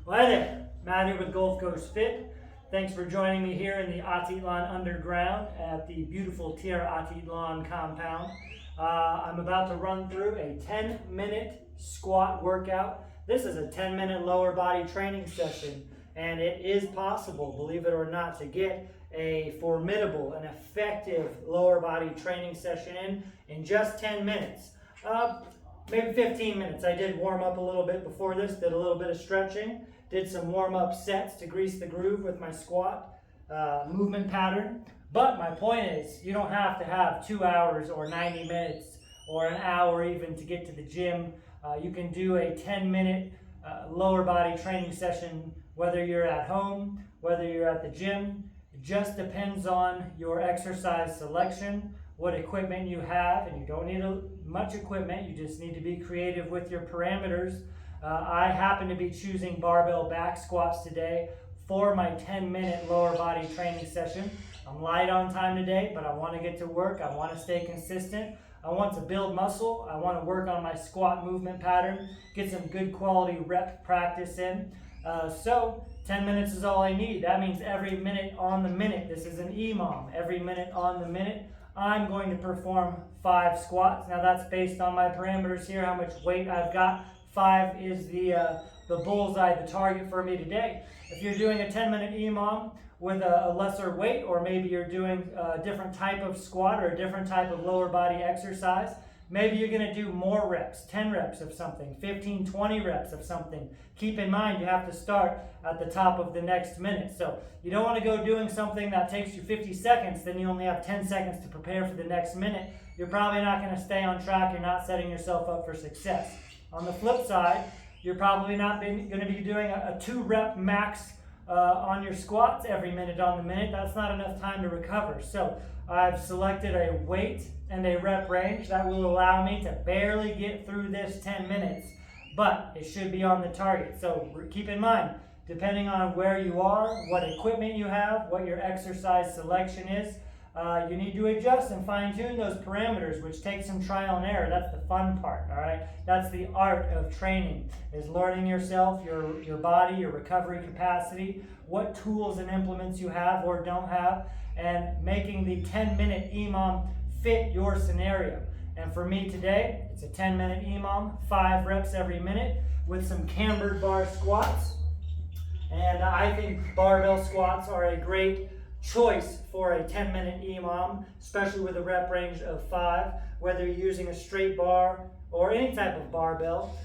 Well, hi there, Matt here with Gulf Coast Fit. Thanks for joining me here in the Atitlan Underground at the beautiful Tierra Atitlan compound. I'm about to run through a 10-minute squat workout. This is a 10-minute lower body training session, and it is possible, believe it or not, to get a formidable and effective lower body training session in just 10 minutes. Maybe 15 minutes. I did warm up a little bit before this, did a little bit of stretching, did some warm-up sets to grease the groove with my squat movement pattern. But my point is, you don't have to have 2 hours or 90 minutes or an hour even to get to the gym. You can do a 10-minute lower body training session whether you're at home, whether you're at the gym. It just depends on your exercise selection, what equipment you have, and you don't need much equipment. You just need to be creative with your parameters. I happen to be choosing barbell back squats today for my 10-minute lower body training session. I'm light on time today, but I want to get to work. I want to stay consistent. I want to build muscle. I want to work on my squat movement pattern, get some good quality rep practice in. So 10 minutes is all I need. That means every minute on the minute. This is an EMOM. Every minute on the minute, I'm going to perform 5 squats. Now that's based on my parameters here, how much weight I've got. 5 is the bullseye, the target for me today. If you're doing a 10-minute EMOM with a lesser weight, or maybe you're doing a different type of squat or a different type of lower body exercise, maybe you're going to do more reps, 10 reps of something, 15, 20 reps of something. Keep in mind, you have to start at the top of the next minute. So you don't want to go doing something that takes you 50 seconds, then you only have 10 seconds to prepare for the next minute. You're probably not going to stay on track. You're not setting yourself up for success. On the flip side, you're probably not going to be doing a 2-rep max on your squats every minute on the minute. That's not enough time to recover. So I've selected a weight and a rep range that will allow me to barely get through this 10 minutes, but it should be on the target. So keep in mind, depending on where you are, what equipment you have, what your exercise selection is, you need to adjust and fine-tune those parameters, which takes some trial and error. That's the fun part, all right? That's the art of training, is learning yourself, your body, your recovery capacity, what tools and implements you have or don't have, and making the 10-minute EMOM fit your scenario. And for me today, it's a 10-minute EMOM, 5 reps every minute with some cambered bar squats. And I think barbell squats are a great choice for a 10-minute EMOM, especially with a rep range of 5, whether you're using a straight bar or any type of barbell.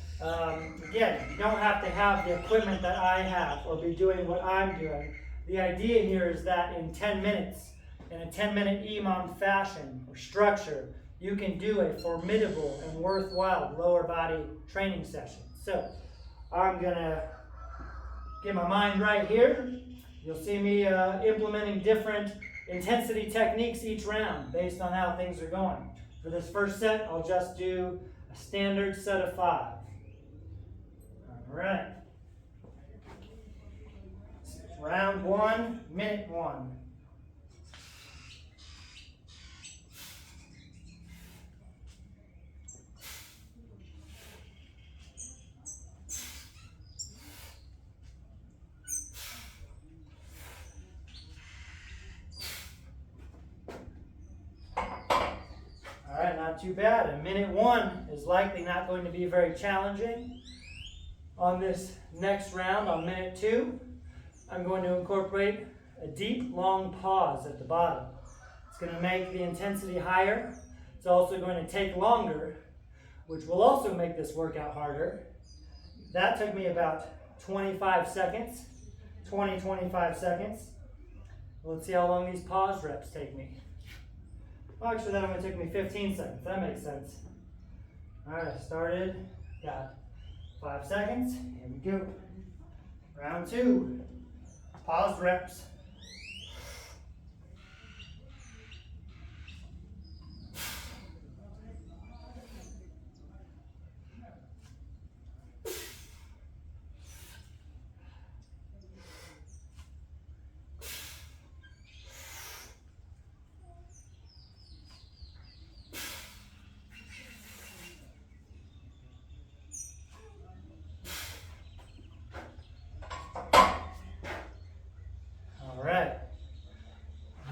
Again, you don't have to have the equipment that I have or be doing what I'm doing. The idea here is that in 10 minutes, in a 10-minute EMOM fashion or structure, you can do a formidable and worthwhile lower body training session. So I'm going to get my mind right here. You'll see me implementing different intensity techniques each round based on how things are going. For this first set, I'll just do a standard set of 5. All right. Round 1, minute 1. Alright, not too bad. And minute 1 is likely not going to be very challenging. On this next round, on minute 2, I'm going to incorporate a deep, long pause at the bottom. It's going to make the intensity higher. It's also going to take longer, which will also make this workout harder. That took me about 25 seconds, 25 seconds. Let's see how long these pause reps take me. Well, actually, that only took me 15 seconds. That makes sense. All right, I started. Got 5 seconds. Here we go. Round 2. Pause reps.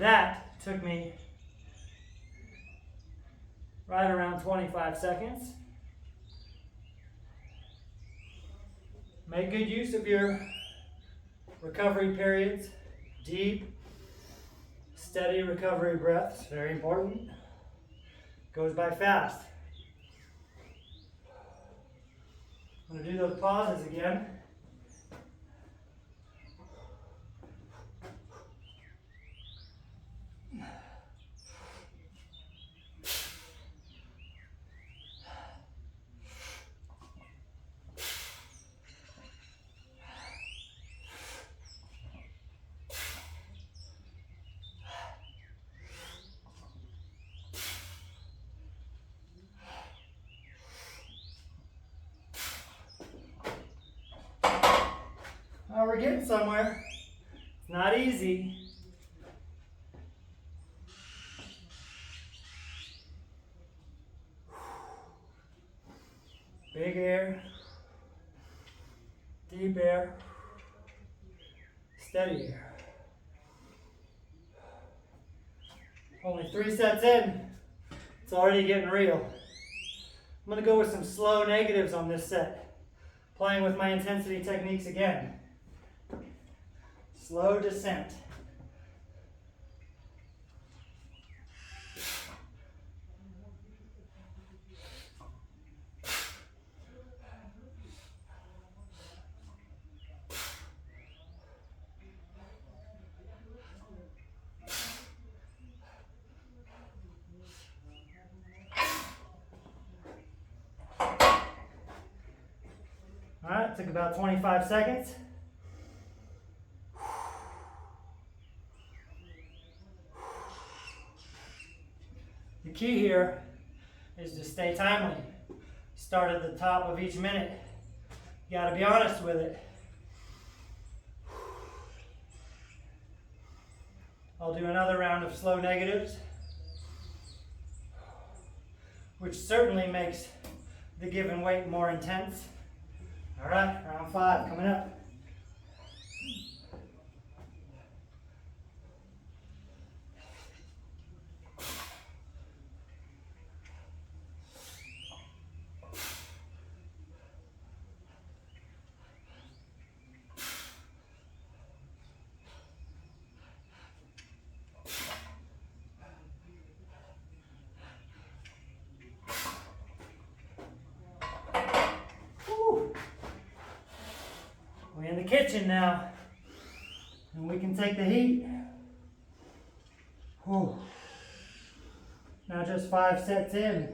That took me right around 25 seconds. Make good use of your recovery periods. Deep, steady recovery breaths, very important. Goes by fast. I'm going to do those pauses again. Oh, we're getting somewhere. It's not easy. Big air, deep air, steady air. Only 3 sets in, it's already getting real. I'm going to go with some slow negatives on this set, playing with my intensity techniques again. Slow descent. All right, took about 25 seconds. The key here is to stay timely. Start at the top of each minute. You gotta be honest with it. I'll do another round of slow negatives, which certainly makes the given weight more intense. All right, round 5 coming up. We're in the kitchen now, and we can take the heat. Whew. Now just 5 sets in,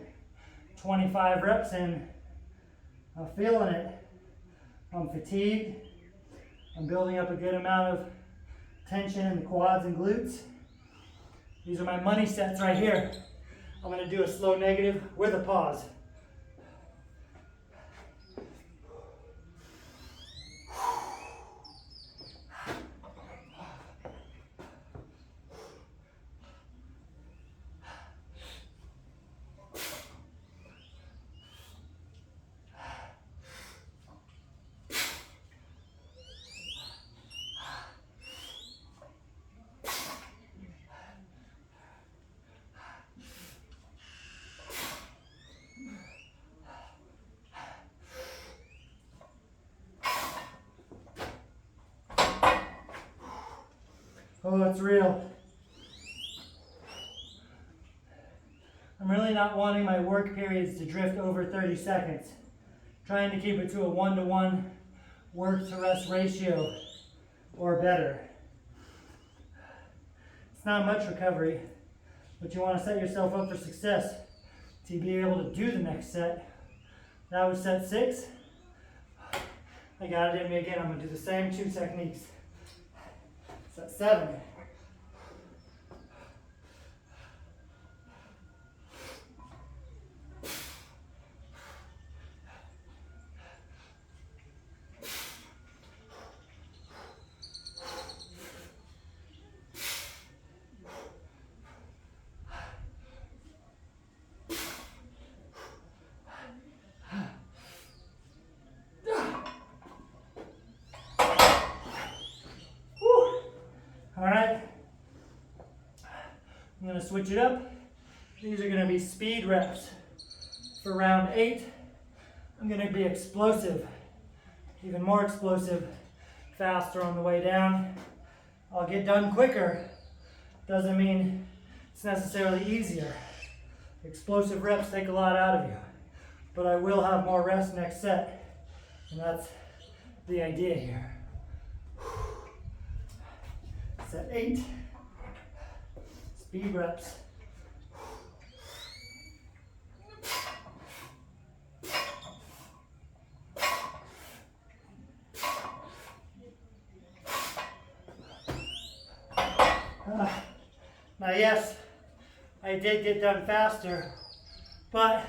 25 reps in. I'm feeling it. I'm fatigued. I'm building up a good amount of tension in the quads and glutes. These are my money sets right here. I'm going to do a slow negative with a pause. Oh, it's real. I'm really not wanting my work periods to drift over 30 seconds. Trying to keep it to a 1-to-1 work to rest ratio or better. It's not much recovery, but you want to set yourself up for success to be able to do the next set. That was set 6. I got it in me again. I'm going to do the same 2 techniques. Set 7. All right, switch it up. These are going to be speed reps. For round 8, I'm going to be explosive, even more explosive, faster on the way down. I'll get done quicker. Doesn't mean it's necessarily easier. Explosive reps take a lot out of you, but I will have more rest next set, and that's the idea here. Set 8, speed reps. Now yes, I did get done faster, but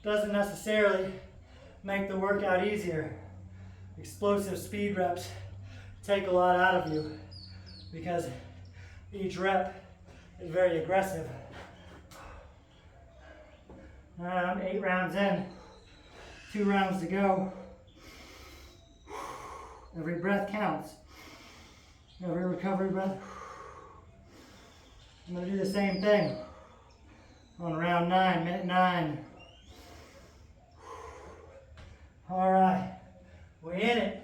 doesn't necessarily make the workout easier. Explosive speed reps take a lot out of you because each rep is very aggressive. I'm 8 rounds in, 2 rounds to go. Every breath counts. Every recovery breath. I'm going to do the same thing on round 9, minute 9. All right, we're in it.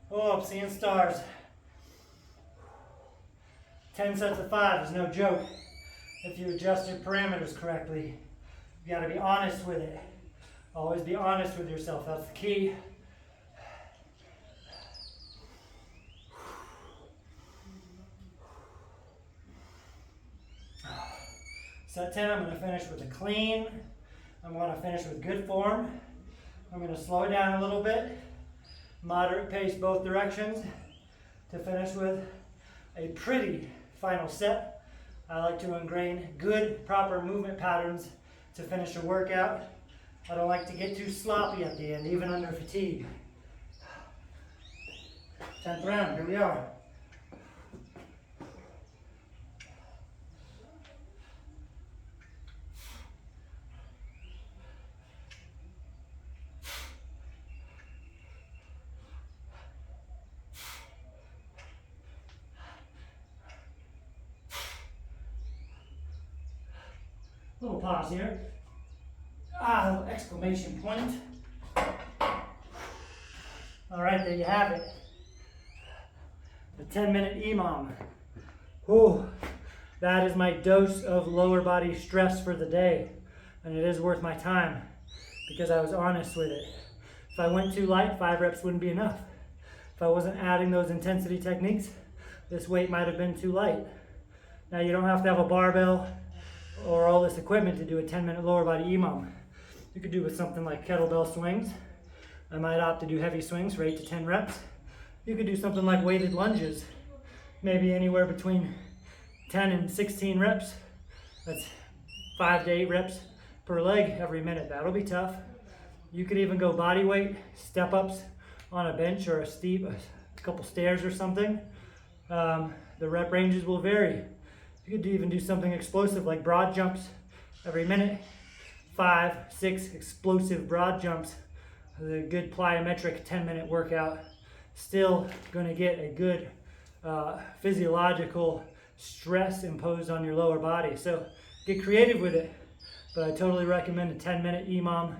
Oh, I'm seeing stars. 10 sets of 5 is no joke if you adjust your parameters correctly. You got to be honest with it. Always be honest with yourself. That's the key. Set 10, I'm going to finish with a clean. I'm going to finish with good form. I'm going to slow down a little bit. Moderate pace both directions to finish with a pretty final set. I like to ingrain good, proper movement patterns to finish a workout. I don't like to get too sloppy at the end, even under fatigue. 10th round, here we are. Little pause here. Little exclamation point. All right, there you have it. The 10-minute EMOM. Whew, that is my dose of lower body stress for the day. And it is worth my time because I was honest with it. If I went too light, 5 reps wouldn't be enough. If I wasn't adding those intensity techniques, this weight might have been too light. Now you don't have to have a barbell or all this equipment to do a 10-minute lower body EMOM. You could do with something like kettlebell swings. I might opt to do heavy swings for 8 to 10 reps. You could do something like weighted lunges, maybe anywhere between 10 and 16 reps. That's 5 to 8 reps per leg every minute. That'll be tough. You could even go body weight, step ups on a bench or a couple stairs or something. The rep ranges will vary. You could even do something explosive like broad jumps every minute. 5, 6 explosive broad jumps. A good plyometric 10-minute workout. Still going to get a good physiological stress imposed on your lower body. So get creative with it. But I totally recommend a 10-minute EMOM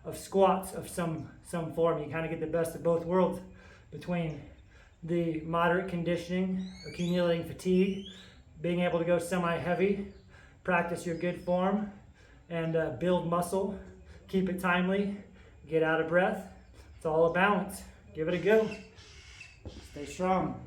of squats of some form. You kind of get the best of both worlds between the moderate conditioning, accumulating fatigue, being able to go semi-heavy, practice your good form, and build muscle, keep it timely, get out of breath. It's all a balance. Give it a go. Stay strong.